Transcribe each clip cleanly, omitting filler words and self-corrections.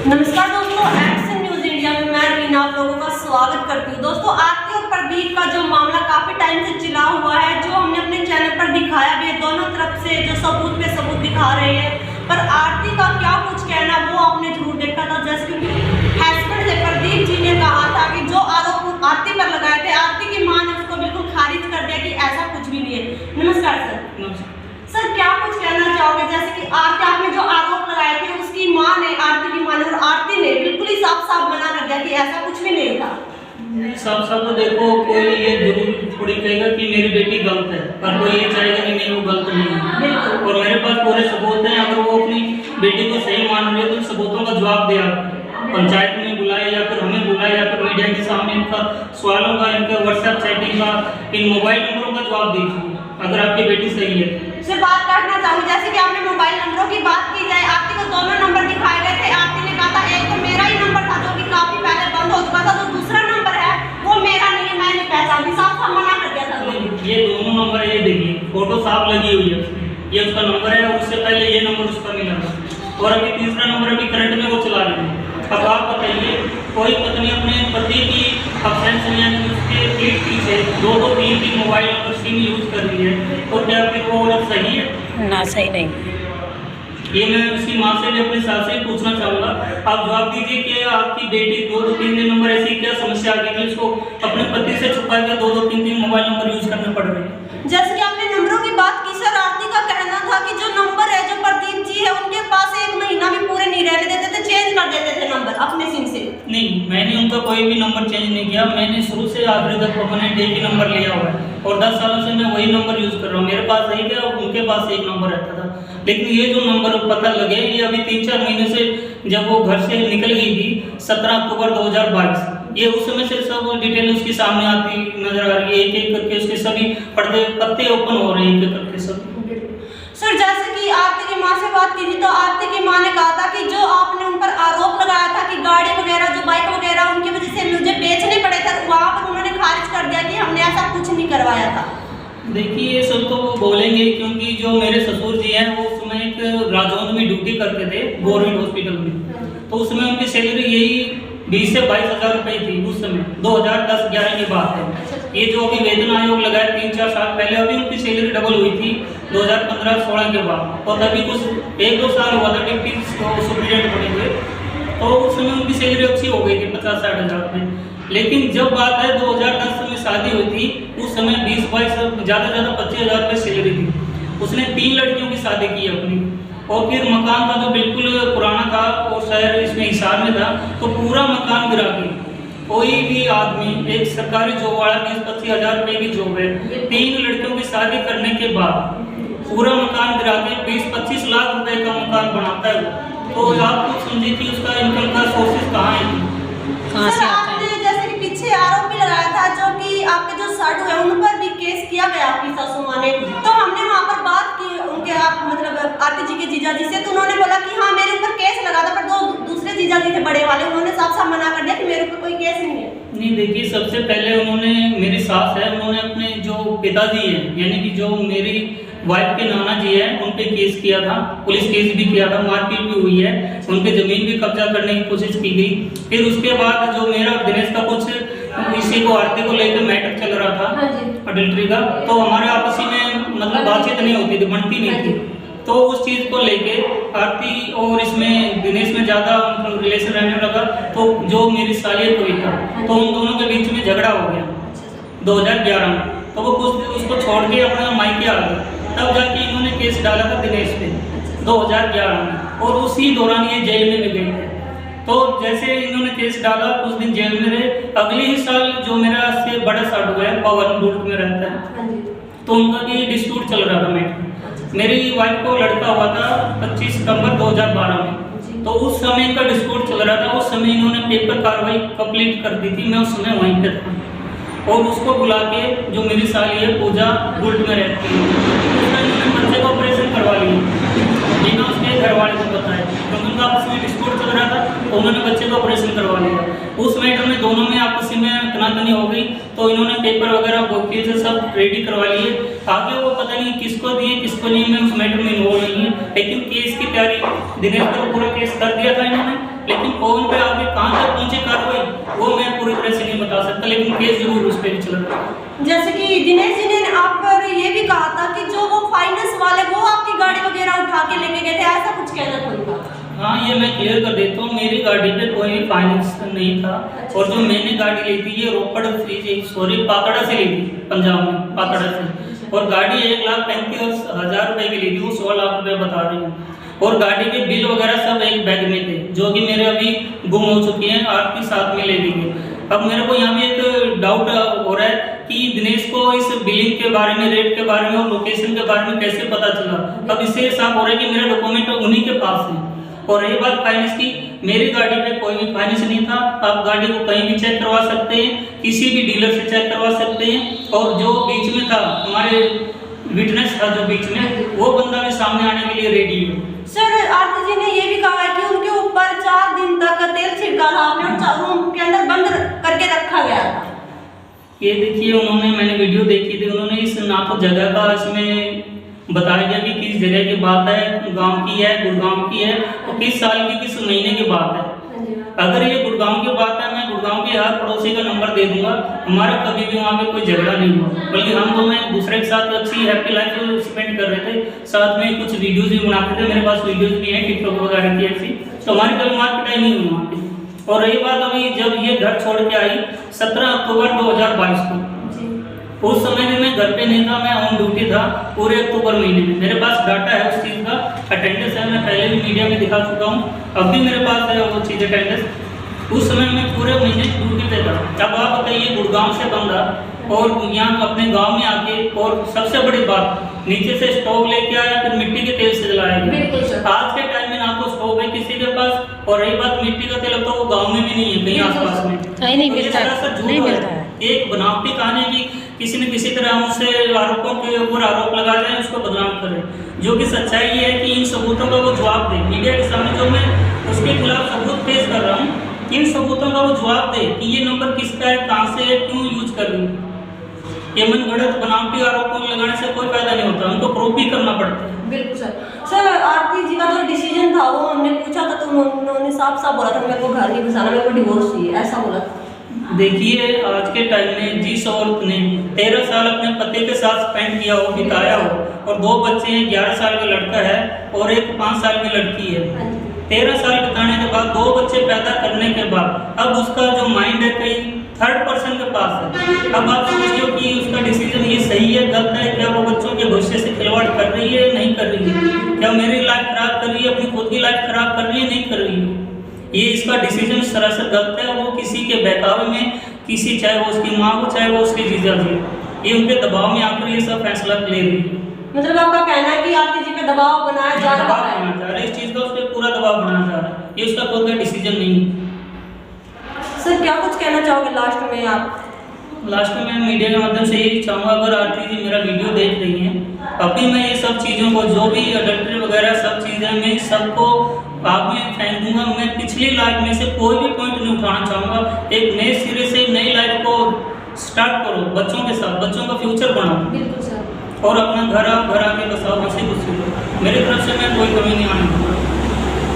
नमस्कार दोस्तों, action news India में मैं रीना आप लोगों का स्वागत करती हूँ। दोस्तों, आरती और प्रदीप का जो मामला काफी टाइम से चिल्ला हुआ है, जो हमने अपने चैनल पर दिखाया भी है, दोनों तरफ से जो सबूत पे सबूत दिखा रहे हैं, पर आरती का क्या कुछ कहना वो आपने जरूर देखा था। जैसे कि हस्बैंड से प्रदीप जी ने कहा था कि जो आरोप आरती पर लगाए थे, आरती की मां ने उसको बिल्कुल खारिज कर दिया कि ऐसा कुछ भी नहीं है। नमस्कार सर। सर, क्या कुछ कहना चाहोगे? जैसे कि आरती आपने जो आरोप लगाए थे, उसकी मां ने, आरती की मां ने और आरती ने बिल्कुल ही साफ साफ मना कर दिया कि ऐसा कुछ भी नहीं था। साफ साफ तो देखो, कोई ये जरूर थोड़ी कहेगा कि मेरी बेटी गलत है, पर कोई ये चाहेगा कि नहीं वो गलत नहीं है। और मेरे पास पूरे सबूत हैं। अगर वो अपनी बेटी को सही मान रही है तो सबूतों का जवाब दे। आप पंचायत में बुलाए या फिर हमें बुलाए या फिर मीडिया के सामने इनका सवालों का, इनका व्हाट्सएप चैटिंग का, इन मोबाइल नंबरों का जवाब दीजिए अगर आपकी बेटी सही है। सर, बात काटना चाहूँ, जैसे कि आपने मोबाइल नंबरों की बात की जाए, आरती को दोनों नंबर दिखाए गए थे। आरती ने कहा था एक तो मेरा ही नंबर था जो कि काफी पहले बंद हो चुका था, जो दूसरा नंबर है वो मेरा नहीं है, मैं नहीं पहचानती, साफ साफ मना कर दिया था। ये दोनों नंबर, ये देखिए फोटो साफ लगी हुई है, ये उसका नंबर है। उससे पहले ये नंबर उसका मिला था और अभी तीसरा नंबर अभी करंट में वो चला रहे हैं। अब आप बताइए, कोई पत्नी अपने पति की अब्सेंस में यानी उसके पीठ पीछे दो तीन मोबाइल नंबर सिम यूज कर रही है, तो क्या फिर वो सही है? ना, सही नहीं। ये मैं उसकी माँ से भी अपने सास से पूछना चाहूँगा। आप जवाब दीजिए कि आपकी बेटी दो तीन नंबर ऐसी क्या समस्या आ गई कि उसको अपने पति से छुपा के दो तीन मोबाइल नंबर यूज करने पड़ रहे हैं? जैसे कि आपने नंबरों की बात की सर, आरती का कहना था कि जो नंबर है, जो प्रदीप जी है, उनके पास एक महीना भी पूरे नहीं रहने देते थे, चेंज कर देते थे नंबर अपने सिम से। नहीं, मैंने उनका कोई भी नंबर चेंज नहीं किया। मैंने शुरू से आखिरी तक परमानेंट एक ही नंबर लिया हुआ है और 10 सालों से मैं वही नंबर यूज कर रहा हूँ। मेरे पास एक है और उनके पास एक नंबर रहता था। लेकिन ये जो नंबर पता लगे, ये अभी 3-4 महीने से, जब वो घर से निकल गई थी 17 अक्टूबर 2022, ये उस समय से सब डिटेल उसके सामने आती नजर आ रही है। एक एक करके उसके सभी पत्ते ओपन हो रहे हैं, एक एक करके सब। सर, जैसे कि आरती की मां से बात की थी, तो आरती की मां ने कहा था कि जो आपने उन पर आरोप लगाया था कि गाड़ी वगैरह, जो बाइक वगैरह, उनकी वजह से मुझे बेचने पड़े थे, वहां पर उन्होंने खारिज कर दिया कि हमने ऐसा कुछ नहीं करवाया था। देखिए, ये सब तो वो बोलेंगे, क्योंकि जो मेरे ससुर जी हैं वो उस समय एक राजौंद में ड्यूटी करते थे गवर्नमेंट हॉस्पिटल में। तो उस समय उनकी सैलरी यही 20 से 22 हज़ार रुपये थी उस समय। 2010-11 की बात है। ये जो अभी वेतन आयोग लगाया 3-4 साल पहले, अभी उनकी सैलरी डबल हुई थी 2015-16 के बाद। और तभी कुछ 1-2 साल हुआ था डिप्टी सुप्रीडेंट बने हुए, तो उस समय उनकी सैलरी अच्छी हो गई थी 50-60 हज़ार रुपये। लेकिन जब बात है 2010 में शादी हुई थी, उस समय 20-22 ज़्यादा 25 हज़ार रुपये सैलरी थी। उसने 3 लड़कियों की शादी की अपनी, और फिर मकान था जो बिल्कुल पुराना था और शहर इसमें हिसार में था, तो पूरा मकान गिरा के कोई भी आदमी, एक सरकारी जॉब वाला 20-25 हज़ार रुपये की जॉब है, 3 लड़कियों की शादी करने के बाद पूरा मकान गिरा के 20-25 लाख रुपए का मकान बनाता है वो। तो आप कुछ समझिए कि उसका इनकम का सोर्सेज कहाँ है, कहाँ से आता है? जैसे कि पीछे आरोप भी लगाया था, जो कि आपके जो साडू है उन पर भी केस किया गया आपकी सासू माँ ने। तो हमने वहाँ पर बात की उनके, आप मतलब आरती जी के जीजा जी से, तो उन्होंने बोला कि हाँ मेरे ऊपर केस लगा था, पर दो दूसरे जीजा जी थे बड़े वाले, उन्होंने साफ साफ मना कर दिया कि मेरे ऊपर कोई केस नहीं है। नहीं, देखिए, सबसे पहले उन्होंने, मेरी सास है, उन्होंने अपने जो पिताजी हैं, यानी कि जो मेरी वाइफ के नाना जी हैं, उन पे केस किया था, पुलिस केस भी किया था, मारपीट भी हुई है, उन पे जमीन भी कब्जा करने की कोशिश की गई। फिर उसके बाद जो मेरा दिनेश का कुछ इसी को, आरती को लेकर मैटर चल रहा था अडल्ट्री का, तो हमारे आपसी में मतलब बातचीत नहीं होती थी, बनती नहीं थी। तो उस चीज़ को लेके आरती और इसमें दिनेश में ज़्यादा मतलब रिलेशन रहने लगा, तो जो मेरी सालियत हुई था, तो उन दोनों के बीच में झगड़ा हो गया 2011 में। तो वो कुछ उसको छोड़ के अपना मायके आ गया, तब जाके इन्होंने केस डाला था दिनेश पे 2011 में, और उसी दौरान ये जेल में भी गए थे। तो जैसे इन्होंने केस डाला, कुछ दिन जेल में रहे। अगले ही साल जो मेरा से बड़ा साडू है, पवन बुल्ट में रहता है, तो उनका भी डिस्प्यूट चल रहा था मैटर। मेरी वाइफ को लड़का हुआ था 25 सितंबर 2012 में, तो उस समय का डिस्प्यूट चल रहा था। उस समय इन्होंने पेपर कार्रवाई कंप्लीट कर दी थी, मैं उस समय वहीं पे था, और उसको बुला के, जो मेरी साली है पूजा, बुल्ट में रहती है, उसमें इन्होंने बच्चे का ऑपरेशन करवा लिया बिना उसके घर वाले को बताया, क्योंकि उनका आपस में डिस्प्यूट चल रहा था। उन्होंने बच्चे का ऑपरेशन करवा लिया। उस मैटर में दोनों में आपसी में तनातनी हो गई, तो इन्होंने पेपर वगैरह वकील से सब रेडी करवा लिए। आगे वो पता नहीं किसको दिए किसको नहीं, मैं उस मैटर में इन्वॉल्व नहीं है, लेकिन केस की तैयारी दिनेश पर पूरा केस कर दिया था इन्होंने, लेकिन कौन पे आगे कहाँ तक पहुंचे कार्रवाई वो मैं पूरी तरह से नहीं बता सकता, लेकिन केस जरूर उस पर चल रहा है। जैसे कि दिनेश जी ने आप पर ये भी कहा था कि जो वो फाइनेंस वाले वो आपकी गाड़ी वगैरह उठा के लेके गए थे, ऐसा कुछ कहना था उनका? हाँ, ये मैं क्लियर कर देता हूँ, मेरी गाड़ी पे कोई भी फाइनेंस नहीं था। और जो मैंने गाड़ी ली थी ये रोपड़ पातड़ा से ली थी, पंजाब में पातड़ा से, और गाड़ी 1,35,000 रुपए की ली थी, वो 16 लाख रुपए बता रही हूँ। और गाड़ी के बिल वगैरह सब एक बैग में थे, जो कि मेरे अभी गुम हो चुकी हैं, आरती साथ में ले ली गई। अब मेरे को यहाँ भी एक डाउट हो रहा है कि दिनेश को इस बिलिंग के बारे में, रेट के बारे में और लोकेशन के बारे में कैसे पता चला। अब इससे साफ हो रहा है कि मेरा डॉक्यूमेंट उन्हीं के पास है। और रही बात फाइनेंस की, मेरी गाड़ी पे कोई भी फाइनेंस नहीं था। आप गाड़ी को कहीं भी चेक करवा सकते हैं, किसी भी डीलर से चेक करवा सकते हैं। और जो बीच में था, हमारे विटनेस था जो बीच में, वो बंदा भी सामने आने के लिए रेडी है। सर, आरती जी ने ये भी कहा है कि उनके ऊपर 4 दिन तक तेल छिड़का था आपने और रूम के अंदर बंद करके रखा गया था। ये देखिए, उन्होंने, मैंने वीडियो देखी थी, उन्होंने इस ना तो जगह का इसमें बताया गया कि किस जगह की बात है, गांव की है, गुड़गांव की है, और किस साल की, किस महीने की बात है। अगर ये गुड़गांव की बात है, मैं गुड़गांव के हर पड़ोसी का नंबर दे दूंगा। हमारा कभी भी वहाँ पे कोई झगड़ा नहीं हुआ, बल्कि हम दोनों एक दूसरे के साथ अच्छी हैप्पी लाइफ स्पेंड कर रहे थे। साथ में कुछ वीडियोज भी बनाते थे, मेरे पास वीडियोज भी हैं टिकटॉक वगैरह की ऐसी, तो हमारी कभी मारपिटाई नहीं हुई वहाँ पे। और रही बात अभी जब ये घर छोड़ के आई 17 अक्टूबर 2022 को, उस समय भी मैं घर पे नहीं था, मैं ऑन ड्यूटी था पूरे अक्टूबर महीने में। मेरे पास डाटा है उस चीज़ का, अटेंडेंस है, मैं पहले भी मीडिया में दिखा चुका हूँ, अब भी मेरे पास है वो चीज़ अटेंडेंस। उस समय मैं पूरे महीने ड्यूटी पे था। अब आप बताइए, गुड़गांव से बंदा और यहाँ अपने गांव में आके, और सबसे बड़ी बात, नीचे से स्टोव लेके आया, फिर मिट्टी के तेल से जलाया गया। आज के टाइम में ना तो स्टोव है किसी के पास, और रही बात मिट्टी का तेल, तो वो गांव में भी नहीं है, कहीं आसपास में नहीं मिलता है। एक बनावटी कहानी की किसी न किसी तरह हम उससे आरोपों के ऊपर आरोप लगा जाए, उसको बदनाम करें, जो कि सच्चाई ये है कि इन सबूतों का वो जवाब दे। मीडिया के सामने जो मैं उसके खिलाफ सबूत पेश कर रहा हूँ, इन सबूतों का वो जवाब दे कि ये नंबर किसका है, कहाँ से है, क्यों यूज कर रही है। ये मनगढ़ंत बनावटी आरोपों लगाने से कोई फायदा नहीं होता, उनको प्रूफ भी करना पड़ता है। बिल्कुल सर। सर, आरती जी का जो डिसीजन था वो हमने पूछा था, तो उन्होंने साफ साफ बोला था मेरे को घर नहीं बसाना, मेरे को डिवोर्स चाहिए, ऐसा बोला था। देखिए, आज के टाइम में जिस औरत ने 13 साल अपने पति के साथ स्पेंड किया हो, बिताया हो, और 2 बच्चे हैं, 11 साल का लड़का है और एक 5 साल की लड़की है, 13 साल बिताने के बाद 2 बच्चे पैदा करने के बाद अब उसका जो माइंड है कहीं थर्ड पर्सन के पास है। अब आप सोचिए कि उसका डिसीजन ये सही है, गलत है, क्या वो बच्चों के भविष्य से खिलवाड़ कर रही है, नहीं कर रही है, क्या मेरी लाइफ खराब कर रही है, अपनी खुद की लाइफ खराब कर रही है, नहीं कर रही है। ये इसका डिसीजन सरासर गलत है। वो किसी के बहकावे में, किसी, चाहे वो उसकी माँ हो, चाहे वो उसके जीजा जी, ये उनके दबाव में आकर ये सब फैसला ले रही है। मतलब आपका कहना है कि आरती जी पे दबाव बनाया जा रहा है, इस चीज का उस पर पूरा दबाव बनाया जा रहा है, ये उसका खुद का डिसीजन नहीं है। सर, क्या कुछ कहना चाहोगे लास्ट में आप? लास्ट में मैं मीडिया के माध्यम से यही चाहूँगा, अगर आरती जी मेरा वीडियो देख रही हैं, अभी मैं ये सब चीज़ों को, जो भी अडल्ट्री वगैरह सब चीज़ें, मैं सबको आग में फेंक दूंगा। मैं पिछली लाइफ में से कोई भी पॉइंट नहीं उठाना चाहूँगा। एक नए सिरे से नई लाइफ को स्टार्ट करो, बच्चों के साथ, बच्चों का फ्यूचर बनाओ। बिल्कुल सर। और अपना घर आके बसाओ, हंसी खुशी लो। मेरी तरफ से मैं कोई कमी नहीं आने दूंगा।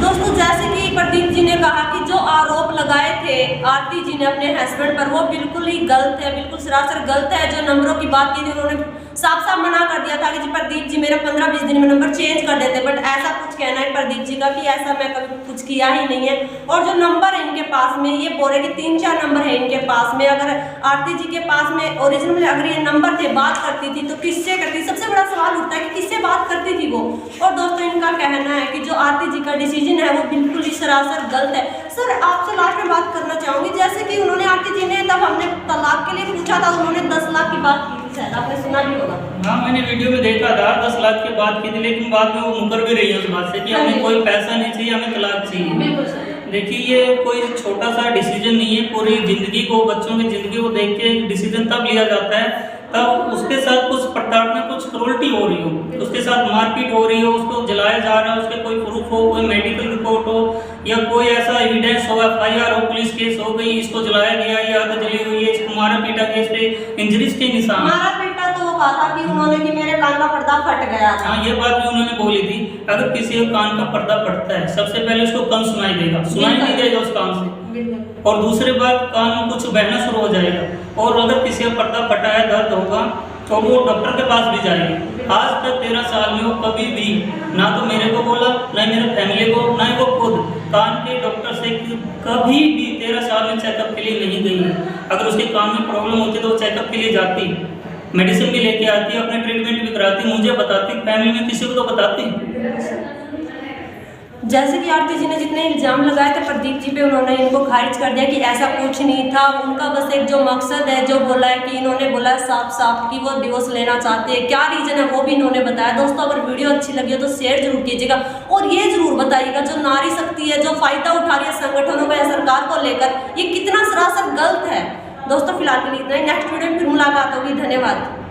दोस्तों, जैसे कि प्रदीप जी ने कहा कि जो आरोप लगाए थे आरती जी ने अपने हस्बैंड पर, वो बिल्कुल ही गलत है, बिल्कुल सरासर गलत है। जो नंबरों की बात की थी, उन्होंने साफ साफ मना कर दिया था कि जी प्रदीप जी मेरा 15-20 दिन में नंबर चेंज कर देते, बट ऐसा कुछ कहना है प्रदीप जी का कि ऐसा मैं कभी कुछ किया ही नहीं है। और जो नंबर है इनके पास में, ये बोल रहे कि 3-4 नंबर है इनके पास में। अगर आरती जी के पास में ओरिजिनल में अगर ये नंबर थे, बात करती थी, तो किससे करती? सबसे बड़ा सवाल उठता है कि किससे बात करती थी वो। और दोस्तों, इनका कहना है कि जो आरती जी का डिसीजन है वो बिल्कुल ही सरासर गलत है। सर, आपसे लास्ट में बात करना चाहूँगी, जैसे कि उन्होंने, आरती जी ने, तब हमने तलाक के लिए पूछा था, उन्होंने 10 लाख की बात की थी, शायद आपने सुना भी होगा। हाँ, मैंने वीडियो में देखा था, 10 लाख की बात की थी, लेकिन बाद में वो मुकर भी रही है उस बात से कि हमें कोई पैसा नहीं चाहिए, हमें तलाक चाहिए। बिल्कुल सर। देखिए, ये कोई छोटा सा डिसीजन नहीं है। पूरी जिंदगी को, बच्चों की जिंदगी को देख के डिसीजन तब लिया जाता है तब उसके साथ कुछ प्रताड़ना, कुछ क्रूरटी हो रही हो, उसके साथ मारपीट हो रही हो, उसको जलाया जा रहा है, उसके कोई प्रूफ हो, कोई मेडिकल रिपोर्ट हो, या कोई ऐसा एविडेंस हो, FIR हो, पुलिस केस हो गई, इसको जलाया गया या आग जली हुई है, इसको मारा पीटा गया, इस पे इंजरीज के निशान। मारा पीटा तो वो कहा था कि उन्होंने कि मेरे कान का पर्दा फट गया था। हाँ, ये बात भी उन्होंने बोली थी। अगर किसी के कान का पर्दा फटता है, सबसे पहले उसको कम सुनाई देगा, सुनाई नहीं देगा उस कान से। और दूसरी बात, कान में कुछ बहना शुरू हो जाएगा। और अगर किसी का पर्दा फटा है, दर्द होगा, तो वो डॉक्टर के पास भी जाएगी। आज तक 13 साल में वो कभी भी ना तो मेरे को बोला, ना मेरे फैमिली को, ना ही वो खुद कान के डॉक्टर से कभी भी 13 साल में चेकअप के लिए नहीं गई है। अगर उसके कान में प्रॉब्लम होती तो वो चेकअप के लिए जाती, मेडिसिन भी लेके आती, अपने ट्रीटमेंट भी कराती, मुझे बताती, फैमिली में किसी को तो बताती। जैसे कि आरती जी ने जितने इल्जाम लगाए थे प्रदीप जी पे, उन्होंने इनको खारिज कर दिया कि ऐसा कुछ नहीं था। उनका बस एक जो मकसद है, जो बोला है कि इन्होंने बोला है साफ साफ कि वो डिवोर्स लेना चाहते हैं। क्या रीजन है वो भी इन्होंने बताया। दोस्तों, अगर वीडियो अच्छी लगी हो तो शेयर जरूर कीजिएगा और ये जरूर बताइएगा जो नारी शक्ति है, जो फायदा उठा रही है संगठनों का या सरकार को लेकर, ये कितना सरासर गलत है। दोस्तों, फिलहाल के लिए इतना ही। नेक्स्ट वीडियो में फिर मुलाकात होगी। धन्यवाद।